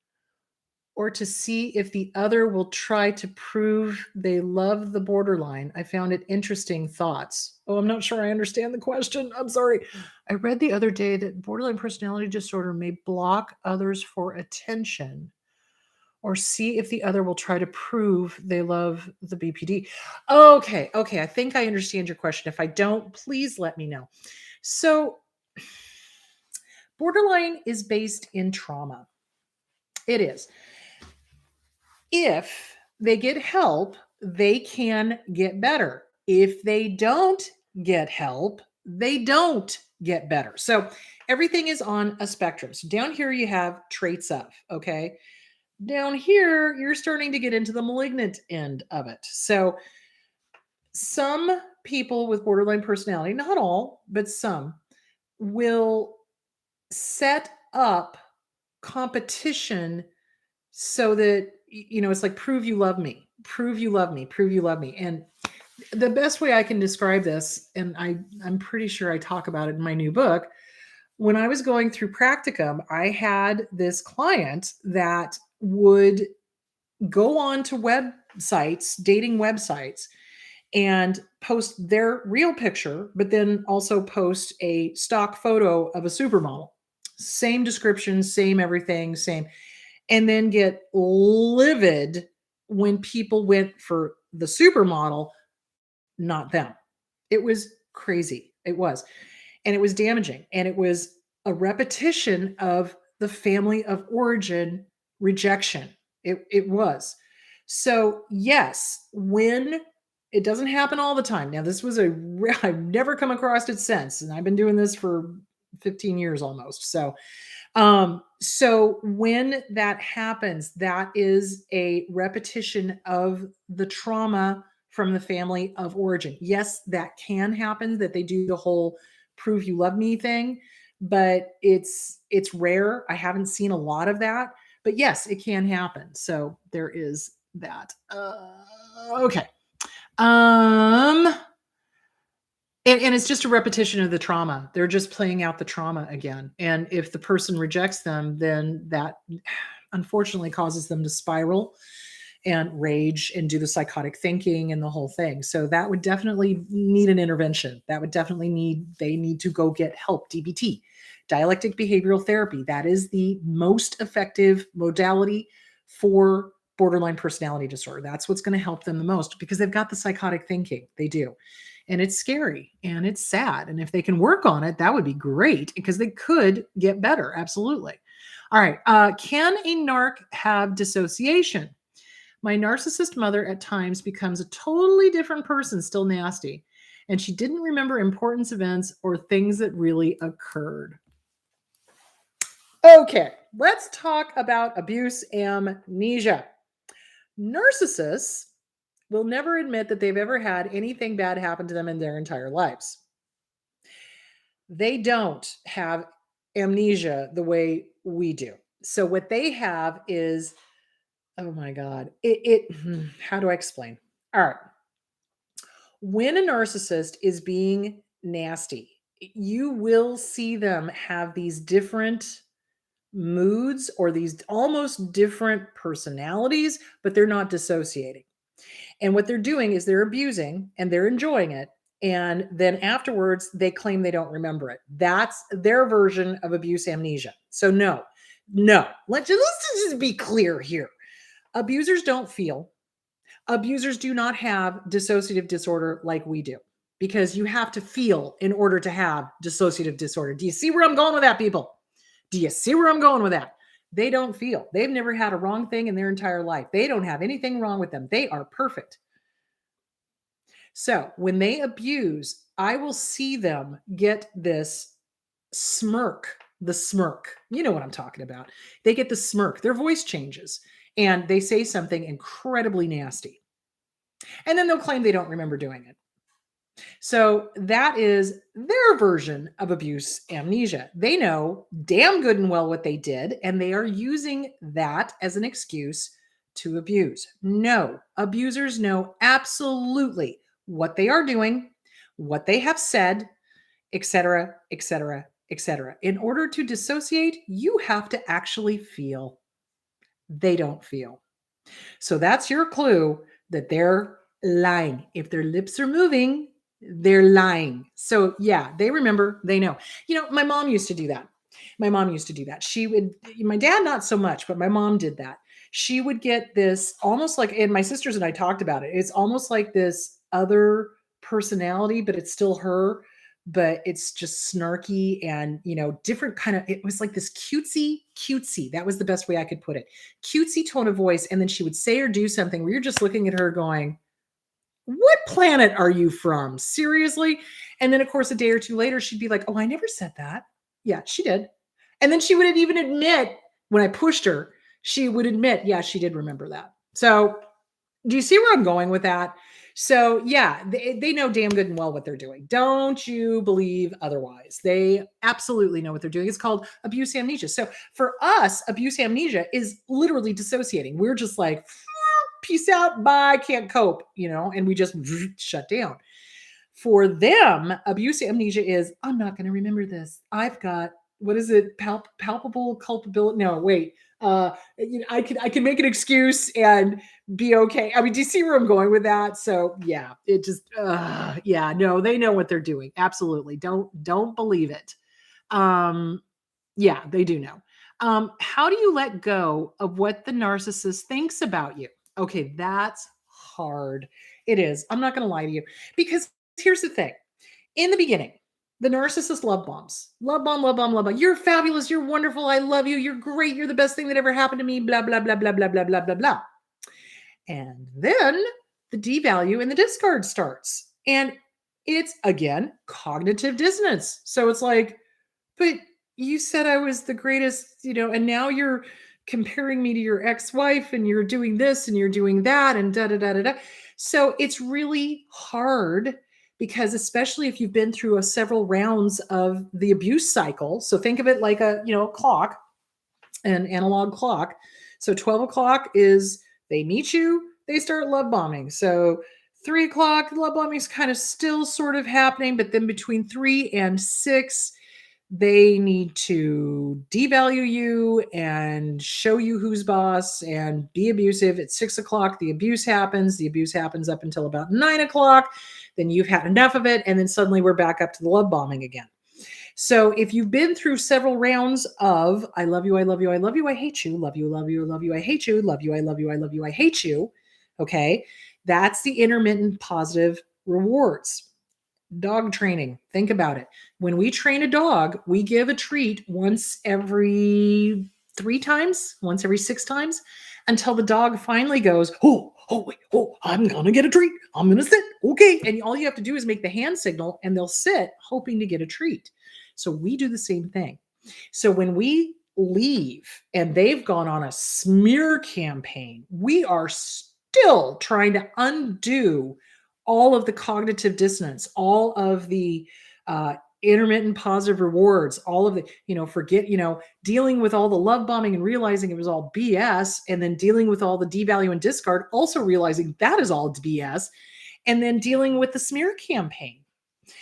or to see if the other will try to prove they love the borderline. I found it interesting thoughts. Oh, I'm not sure I understand the question. I'm sorry. I read the other day that borderline personality disorder may block others for attention or see if the other will try to prove they love the BPD. Okay. I think I understand your question. If I don't, please let me know. So, borderline is based in trauma. It is. If they get help, they can get better. If they don't get help, they don't get better. So everything is on a spectrum. So down here you have traits of, okay? Down here, you're starting to get into the malignant end of it. So some people with borderline personality, not all, but some, will set up competition so that it's like, prove you love me, prove you love me, prove you love me. And the best way I can describe this, and I'm pretty sure I talk about it in my new book, when I was going through practicum, I had this client that would go on to websites, dating websites, and post their real picture, but then also post a stock photo of a supermodel. Same description, same everything, same. And then get livid when people went for the supermodel, not them. It was crazy. It was. And it was damaging. And it was a repetition of the family of origin rejection. It was. So, yes, when it doesn't happen all the time. Now, this was I've never come across it since, and I've been doing this for 15 years almost. So when that happens, that is a repetition of the trauma from the family of origin. Yes, that can happen, that they do the whole prove you love me thing, but it's rare. I haven't seen a lot of that, but yes, it can happen. So there is that. Okay. Um and it's just a repetition of the trauma. They're just playing out the trauma again. And if the person rejects them, then that unfortunately causes them to spiral and rage and do the psychotic thinking and the whole thing. So that would definitely need an intervention. They need to go get help. DBT, dialectic behavioral therapy. That is the most effective modality for borderline personality disorder. That's what's going to help them the most, because they've got the psychotic thinking. They do. And it's scary and it's sad. And if they can work on it, that would be great, because they could get better. Absolutely. All right. Can a narc have dissociation? My narcissist mother at times becomes a totally different person, still nasty. And she didn't remember important events or things that really occurred. Okay, let's talk about abuse amnesia. Narcissists will never admit that they've ever had anything bad happen to them in their entire lives. They don't have amnesia the way we do. So what they have is, oh my God, how do I explain? All right. When a narcissist is being nasty, you will see them have these different moods or these almost different personalities, but they're not dissociating. And what they're doing is they're abusing and they're enjoying it. And then afterwards, they claim they don't remember it. That's their version of abuse amnesia. So, no, no, let's just be clear here. Abusers don't feel. Abusers do not have dissociative disorder like we do, because you have to feel in order to have dissociative disorder. Do you see where I'm going with that, people? Do you see where I'm going with that? They don't feel. They've never had a wrong thing in their entire life. They don't have anything wrong with them. They are perfect. So when they abuse, I will see them get this smirk, the smirk. You know what I'm talking about. They get the smirk. Their voice changes and they say something incredibly nasty. And then they'll claim they don't remember doing it. So that is their version of abuse amnesia. They know damn good and well what they did, and they are using that as an excuse to abuse. No, abusers know absolutely what they are doing, what they have said, etc., etc., etc. In order to dissociate, you have to actually feel. They don't feel. So that's your clue that they're lying. If their lips are moving, they're lying. So yeah, they remember, they know. My mom used to do that. My mom used to do that. She would, my dad, not so much, but my mom did that. She would get this almost like, and my sisters and I talked about it. It's almost like this other personality, but it's still her, but it's just snarky and, different kind of, it was like this cutesy. That was the best way I could put it. Cutesy tone of voice. And then she would say or do something where you're just looking at her going, what planet are you from? Seriously? And then, of course, a day or two later, she'd be like, oh, I never said that. Yeah, she did. And then she would even admit, when I pushed her, she would admit, yeah, she did remember that. So do you see where I'm going with that? So yeah, they know damn good and well what they're doing. Don't you believe otherwise. They absolutely know what they're doing. It's called abuse amnesia. So for us, abuse amnesia is literally dissociating. We're just like, peace out, bye, can't cope, and we just shut down. For them, abuse amnesia is, I'm not going to remember this. I've got, what is it? Palpable culpability. No, wait. I can make an excuse and be okay. I mean, do you see where I'm going with that? So yeah, it just, yeah, no, they know what they're doing. Absolutely. Don't believe it. Yeah, they do know. How do you let go of what the narcissist thinks about you? Okay, that's hard. It is. I'm not going to lie to you, because here's the thing. In the beginning, the narcissist love bombs. Love bomb, love bomb, love bomb. You're fabulous. You're wonderful. I love you. You're great. You're the best thing that ever happened to me. Blah, blah, blah, blah, blah, blah, blah, blah, blah. And then the devalue and the discard starts. And it's, again, cognitive dissonance. So it's like, but you said I was the greatest, and now you're comparing me to your ex-wife and you're doing this and you're doing that and da da da da da. So it's really hard, because especially if you've been through several rounds of the abuse cycle. So think of it like a clock, an analog clock. So 12 o'clock is they meet you, they start love bombing. So 3 o'clock, love bombing is kind of still sort of happening, but then between 3 and 6, they need to devalue you and show you who's boss and be abusive. At 6 o'clock, the abuse happens. The abuse happens up until about 9 o'clock. Then you've had enough of it. And then suddenly we're back up to the love bombing again. So if you've been through several rounds of I love you, I love you, I love you, I hate you, love you, love you, love you, I hate you, love you, I love you, I love you, I hate you. Okay. That's the intermittent positive rewards. Dog training. Think about it. When we train a dog, we give a treat once every 3 times, once every 6 times, until the dog finally goes, wait, I'm going to get a treat. I'm going to sit. Okay. And all you have to do is make the hand signal and they'll sit hoping to get a treat. So we do the same thing. So when we leave and they've gone on a smear campaign, we are still trying to undo all of the cognitive dissonance, all of the intermittent positive rewards, all of the, dealing with all the love bombing and realizing it was all BS, and then dealing with all the devalue and discard, also realizing that is all BS, and then dealing with the smear campaign.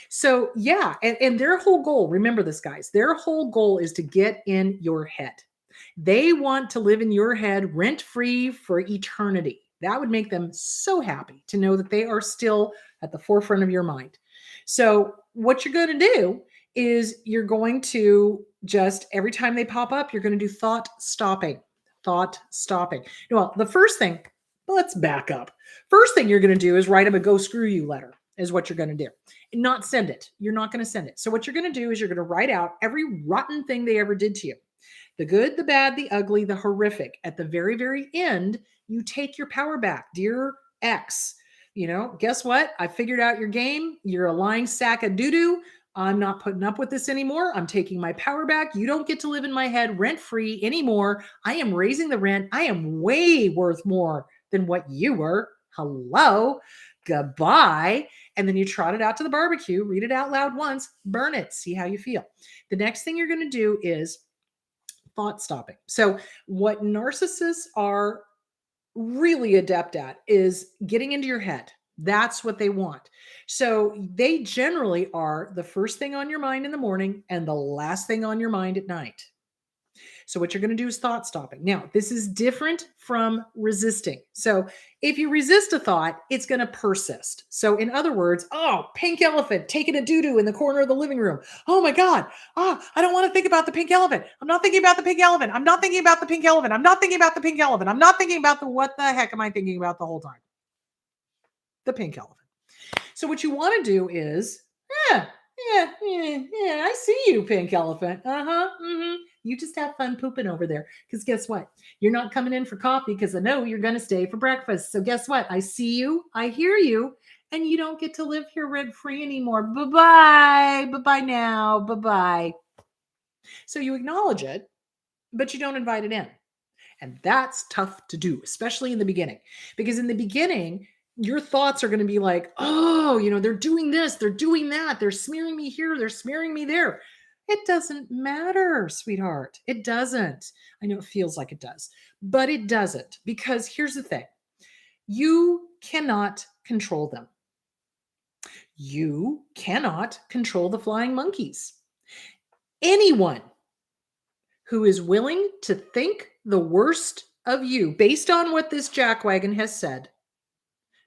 So yeah, and their whole goal, remember this, guys, their whole goal is to get in your head. They want to live in your head rent free for eternity. That would make them so happy to know that they are still at the forefront of your mind. So, what you're going to do is you're going to just every time they pop up, you're going to do thought stopping. Thought stopping. Well, the first thing, let's back up. First thing you're going to do is write them a go screw you letter, is what you're going to do. And not send it. You're not going to send it. So, what you're going to do is you're going to write out every rotten thing they ever did to you, the good, the bad, the ugly, the horrific. At the very, very end, you take your power back. Dear X, guess what? I figured out your game. You're a lying sack of doo-doo. I'm not putting up with this anymore. I'm taking my power back. You don't get to live in my head rent free anymore. I am raising the rent. I am way worth more than what you were. Hello. Goodbye. And then you trot it out to the barbecue, read it out loud once, burn it, see how you feel. The next thing you're going to do is thought stopping. So, what narcissists are really adept at is getting into your head. That's what they want. So, they generally are the first thing on your mind in the morning and the last thing on your mind at night. So, what you're going to do is thought stopping. Now, this is different from resisting. So, if you resist a thought, it's going to persist. So, in other words, oh, pink elephant taking a doo doo in the corner of the living room. Oh my God. I don't want to think about the pink elephant. I'm not thinking about the pink elephant. I'm not thinking about the pink elephant. I'm not thinking about the pink elephant. I'm not thinking about what the heck am I thinking about the whole time? The pink elephant. So, what you want to do is, yeah, I see you, pink elephant. You just have fun pooping over there. Because guess what? You're not coming in for coffee because I know you're going to stay for breakfast. So guess what? I see you. I hear you. And you don't get to live here rent free anymore. Bye-bye. Bye-bye now. Bye-bye. So you acknowledge it, but you don't invite it in. And that's tough to do, especially in the beginning. Because in the beginning, your thoughts are going to be like, oh, they're doing this, they're doing that, they're smearing me here, they're smearing me there. It doesn't matter, sweetheart. It doesn't. I know it feels like it does, but it doesn't. Because here's the thing. You cannot control them. You cannot control the flying monkeys. Anyone who is willing to think the worst of you based on what this jackwagon has said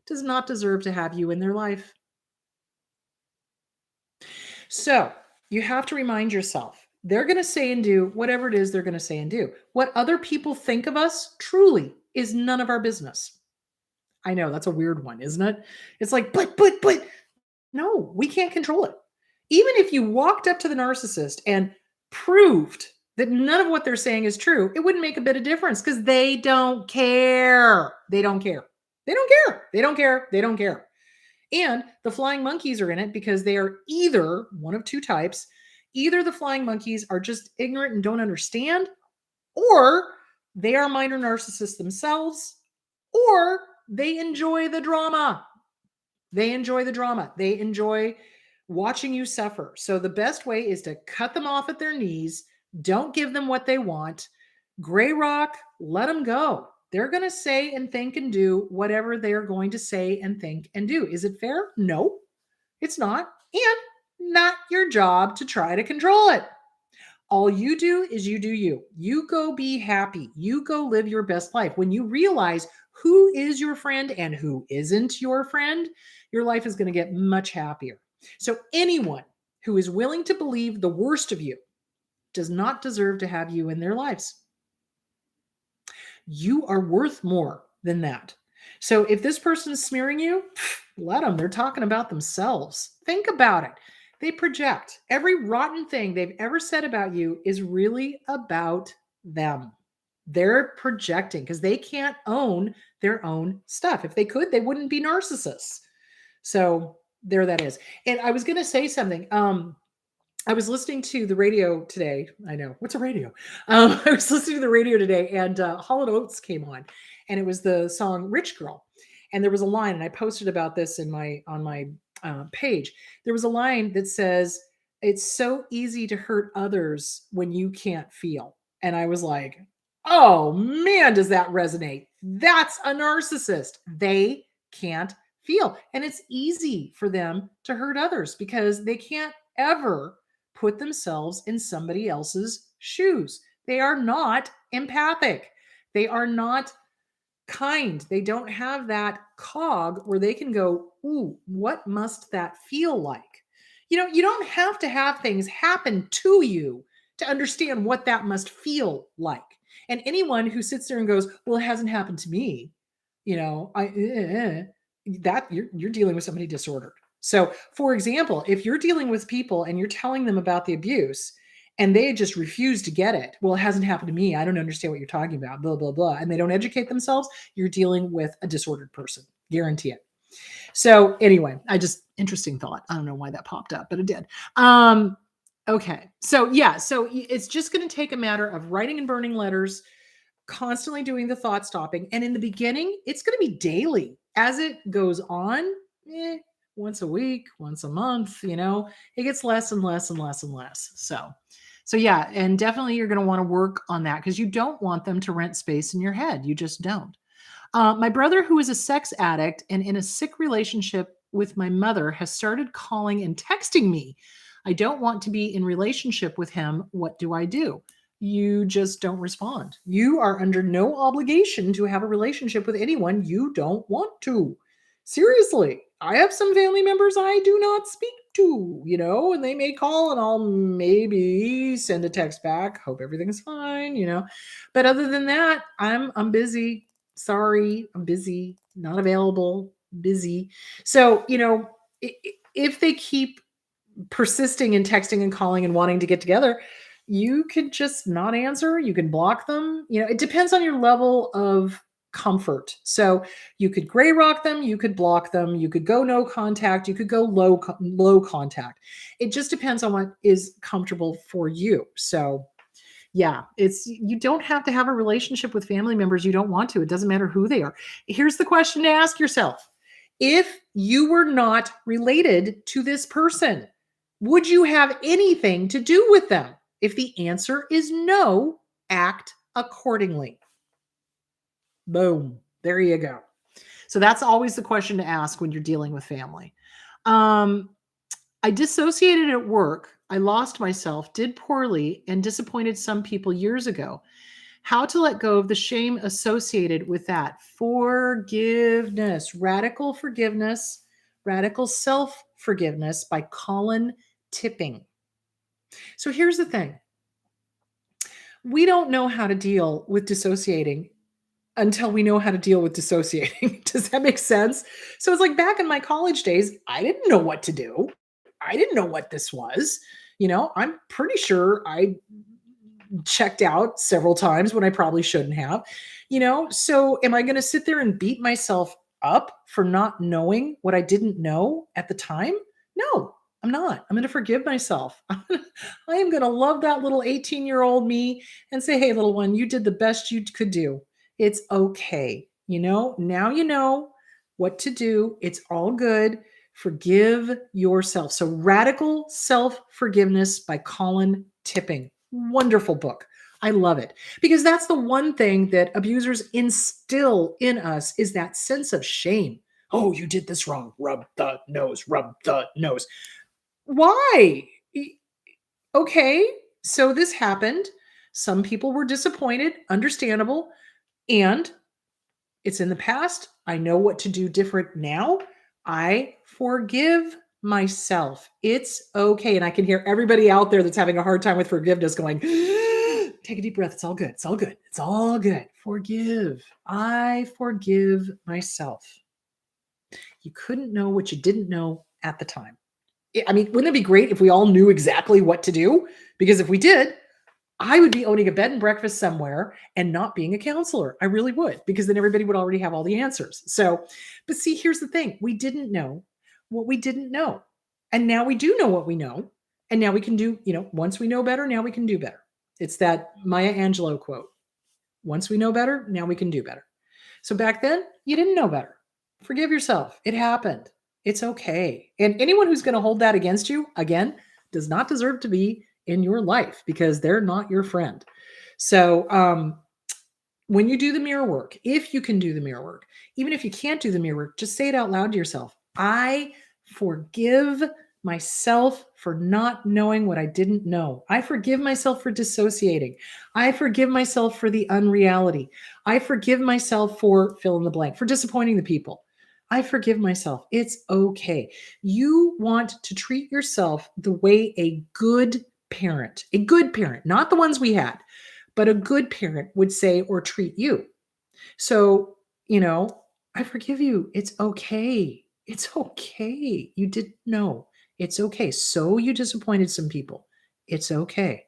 does not deserve to have you in their life. So you have to remind yourself, they're going to say and do whatever it is they're going to say and do. What other people think of us truly is none of our business. I know that's a weird one, isn't it? It's like, but no, we can't control it. Even if you walked up to the narcissist and proved that none of what they're saying is true, it wouldn't make a bit of difference because they don't care. They don't care. They don't care. They don't care. They don't care. And the flying monkeys are in it because they are either one of two types. Either the flying monkeys are just ignorant and don't understand, or they are minor narcissists themselves, or they enjoy the drama. They enjoy the drama. They enjoy watching you suffer. So the best way is to cut them off at their knees. Don't give them what they want. Gray rock, let them go. They're going to say and think and do whatever they're going to say and think and do. Is it fair? No, it's not. And not your job to try to control it. All you do is you do you. You go be happy. You go live your best life. When you realize who is your friend and who isn't your friend, your life is going to get much happier. So anyone who is willing to believe the worst of you does not deserve to have you in their lives. You are worth more than that. So if this person is smearing you, let them. They're talking about themselves. Think about it. They project. Every rotten thing they've ever said about you is really about them. They're projecting because they can't own their own stuff. If they could, they wouldn't be narcissists. So there that is. And I was going to say something. I was listening to the radio today. I know. What's a radio? I was listening to the radio today and Hall & Oates came on and it was the song Rich Girl. And there was a line, and I posted about this on my page. There was a line that says, "It's so easy to hurt others when you can't feel." And I was like, oh man, does that resonate? That's a narcissist. They can't feel. And it's easy for them to hurt others because they can't ever put themselves in somebody else's shoes. They are not empathic. They are not kind. They don't have that cog where they can go, ooh, what must that feel like? You don't have to have things happen to you to understand what that must feel like. And anyone who sits there and goes, well, it hasn't happened to me, that you're dealing with somebody disordered. So, for example, if you're dealing with people and you're telling them about the abuse and they just refuse to get it, well, it hasn't happened to me. I don't understand what you're talking about, blah, blah, blah. And they don't educate themselves, you're dealing with a disordered person. Guarantee it. So anyway, interesting thought. I don't know why that popped up, but it did. Okay. So yeah, so it's just going to take a matter of writing and burning letters, constantly doing the thought stopping. And in the beginning, it's going to be daily. As it goes on, once a week, once a month, it gets less and less and less and less. So yeah, and definitely you're going to want to work on that because you don't want them to rent space in your head. You just don't. My brother, who is a sex addict and in a sick relationship with my mother, has started calling and texting me. I don't want to be in relationship with him. What do I do? You just don't respond. You are under no obligation to have a relationship with anyone you don't want to. Seriously, I have some family members I do not speak to, and they may call and I'll maybe send a text back, hope everything's fine, But other than that, I'm busy. Sorry, I'm busy, not available, busy. So, if they keep persisting in texting and calling and wanting to get together, you could just not answer. You can block them. It depends on your level of comfort. So you could gray rock them, you could block them, you could go no contact, you could go low contact. It just depends on what is comfortable for you. So yeah, you don't have to have a relationship with family members you don't want to. It doesn't matter who they are. Here's the question to ask yourself. If you were not related to this person, would you have anything to do with them? If the answer is no, act accordingly. Boom. There you go. So that's always the question to ask when you're dealing with family. I dissociated at work. I lost myself, did poorly, and disappointed some people years ago. How to let go of the shame associated with that. Forgiveness, radical self-forgiveness by Colin Tipping. So here's the thing. We don't know how to deal with dissociating until we know how to deal with dissociating. Does that make sense? So it's like back in my college days, I didn't know what to do. I didn't know what this was. I'm pretty sure I checked out several times when I probably shouldn't have. So am I going to sit there and beat myself up for not knowing what I didn't know at the time? No, I'm not. I'm going to forgive myself. I am going to love that little 18-year-old me and say, hey, little one, you did the best you could do. It's okay. Now you know what to do. It's all good. Forgive yourself. So Radical Self-Forgiveness by Colin Tipping. Wonderful book. I love it because that's the one thing that abusers instill in us is that sense of shame. Oh, you did this wrong. Rub the nose, rub the nose. Why? Okay, so this happened. Some people were disappointed, understandable, and it's in the past. I know what to do different now. I forgive myself. It's okay. And I can hear everybody out there that's having a hard time with forgiveness going, take a deep breath. It's all good. It's all good. It's all good. Forgive. I forgive myself. You couldn't know what you didn't know at the time. I mean, wouldn't it be great if we all knew exactly what to do? Because if we did, I would be owning a bed and breakfast somewhere and not being a counselor. I really would, because then everybody would already have all the answers. So, but see, here's the thing. We didn't know what we didn't know. And now we do know what we know. And now we can do, once we know better, now we can do better. It's that Maya Angelou quote. Once we know better, now we can do better. So back then, you didn't know better. Forgive yourself. It happened. It's okay. And anyone who's going to hold that against you, again, does not deserve to be in your life because they're not your friend. So when you do the mirror work, if you can do the mirror work, even if you can't do the mirror work, just say it out loud to yourself. I forgive myself for not knowing what I didn't know. I forgive myself for dissociating. I forgive myself for the unreality. I forgive myself for fill in the blank, for disappointing the people. I forgive myself. It's okay. You want to treat yourself the way a good parent, not the ones we had, but a good parent would say or treat you. So, I forgive you. It's okay. It's okay. You didn't know. It's okay. So you disappointed some people. It's okay.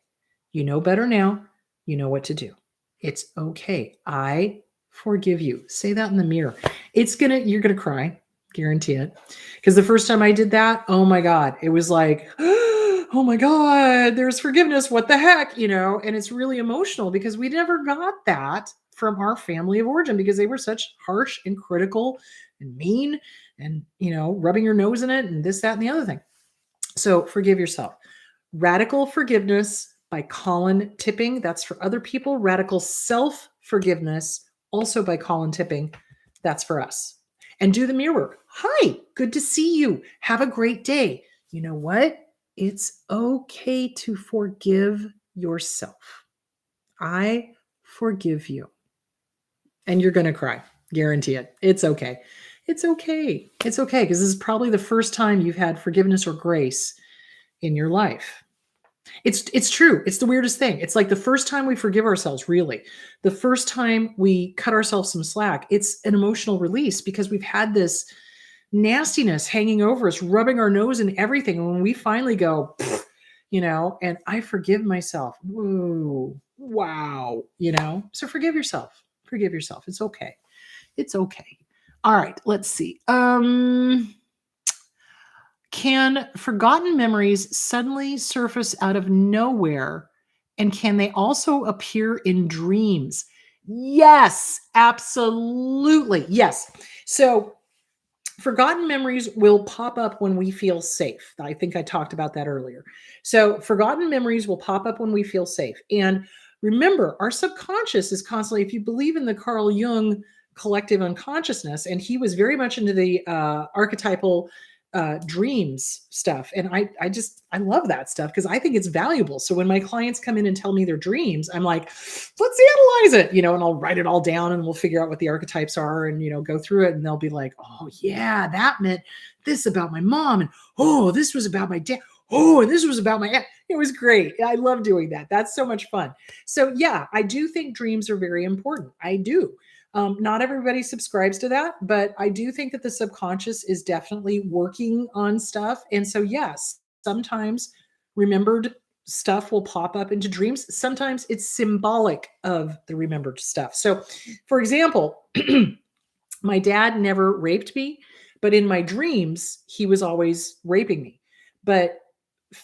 You know better now. You know what to do. It's okay. I forgive you. Say that in the mirror. You're gonna cry. Guarantee it. Because the first time I did that, oh my God, it was like, oh my God, there's forgiveness. What the heck? And it's really emotional because we never got that from our family of origin because they were such harsh and critical and mean and, rubbing your nose in it and this, that, and the other thing. So forgive yourself. Radical Forgiveness by Colin Tipping. That's for other people. Radical Self-Forgiveness, also by Colin Tipping. That's for us. And do the mirror work. Hi, good to see you. Have a great day. You know what? It's okay to forgive yourself. I forgive you. And you're going to cry. Guarantee it. It's okay. It's okay. It's okay because this is probably the first time you've had forgiveness or grace in your life. It's true. It's the weirdest thing. It's like the first time we forgive ourselves, really. The first time we cut ourselves some slack, it's an emotional release because we've had this nastiness hanging over us, rubbing our nose in everything. And when we finally go, and I forgive myself. Whoa, wow, So forgive yourself. Forgive yourself. It's okay. It's okay. All right, let's see. Can forgotten memories suddenly surface out of nowhere? And can they also appear in dreams? Yes, absolutely. Yes. So forgotten memories will pop up when we feel safe. I think I talked about that earlier. So forgotten memories will pop up when we feel safe. And remember, our subconscious is constantly, if you believe in the Carl Jung collective unconsciousness, and he was very much into the archetypal dreams stuff. And I love that stuff because I think it's valuable. So when my clients come in and tell me their dreams, I'm like, let's analyze it, and I'll write it all down and we'll figure out what the archetypes are and, go through it. And they'll be like, oh yeah, that meant this about my mom. And oh, this was about my dad. Oh, and this was about my aunt. It was great. I love doing that. That's so much fun. So yeah, I do think dreams are very important. I do. Not everybody subscribes to that, but I do think that the subconscious is definitely working on stuff. And so, yes, sometimes remembered stuff will pop up into dreams. Sometimes it's symbolic of the remembered stuff. So, for example, my dad never raped me, but in my dreams, he was always raping me. But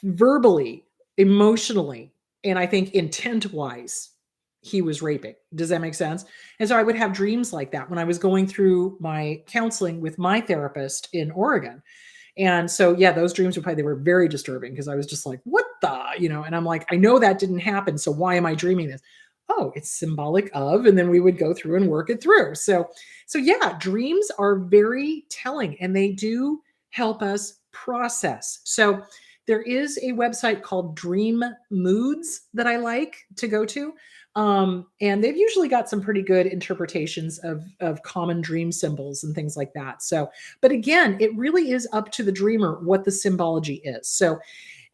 verbally, emotionally, and I think intent-wise, he was raping. Does that make sense? And so I would have dreams like that when I was going through my counseling with my therapist in Oregon. And so, yeah, those dreams they were very disturbing because I was just like, what the, and I'm like, I know that didn't happen. So why am I dreaming this? Oh, it's symbolic of, and then we would go through and work it through. So yeah, dreams are very telling and they do help us process. So there is a website called Dream Moods that I like to go to. And they've usually got some pretty good interpretations of common dream symbols and things like that. So, but again, it really is up to the dreamer what the symbology is. So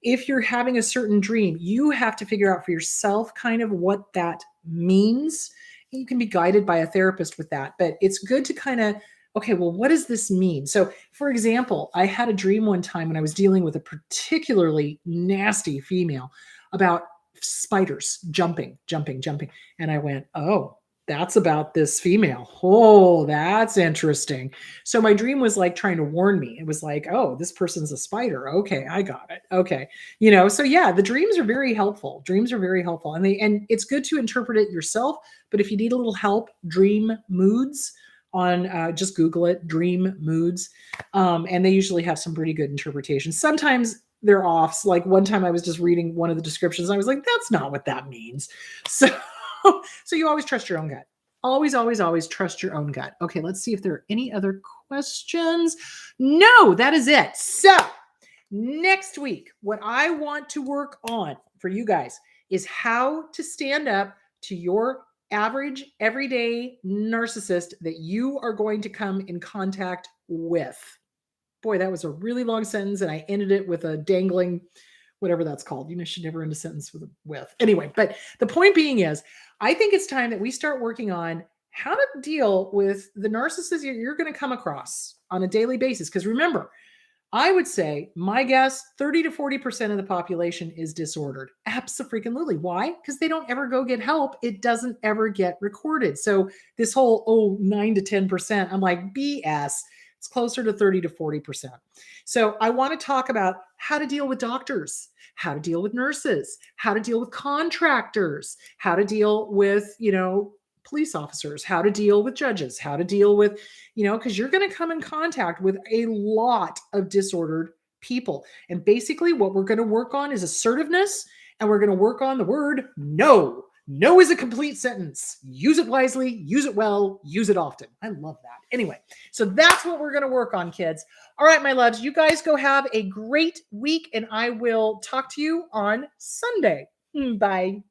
if you're having a certain dream, you have to figure out for yourself kind of what that means. You can be guided by a therapist with that, but it's good to kind of, okay, well, what does this mean? So for example, I had a dream one time when I was dealing with a particularly nasty female about spiders jumping. And I went, oh, that's about this female. Oh, that's interesting. So my dream was like trying to warn me. It was like, oh, this person's a spider. Okay, I got it. Okay. So yeah, the dreams are very helpful. Dreams are very helpful. And it's good to interpret it yourself. But if you need a little help, Dream Moods on just Google it, Dream Moods. And they usually have some pretty good interpretations. Sometimes they're off. Like one time I was just reading one of the descriptions. I was like, that's not what that means. So you always trust your own gut. Always, always, always trust your own gut. Okay, let's see if there are any other questions. No, that is it. So next week, what I want to work on for you guys is how to stand up to your average, everyday narcissist that you are going to come in contact with. Boy, that was a really long sentence, and I ended it with a dangling, whatever that's called. You should never end a sentence with a with. Anyway, but the point being is, I think it's time that we start working on how to deal with the narcissist you're going to come across on a daily basis. Because remember, I would say, my guess, 30 to 40% of the population is disordered. Absolutely. Why? Because they don't ever go get help. It doesn't ever get recorded. So this whole, 9 to 10%, I'm like, BS. It's closer to 30 to 40%. So I want to talk about how to deal with doctors, how to deal with nurses, how to deal with contractors, how to deal with, police officers, how to deal with judges, how to deal with, because you're going to come in contact with a lot of disordered people. And basically, what we're going to work on is assertiveness, and we're going to work on the word no. No is a complete sentence. Use it wisely, use it well, use it often. I love that. Anyway, so that's what we're going to work on, kids. All right, my loves, you guys go have a great week, and I will talk to you on Sunday. Bye.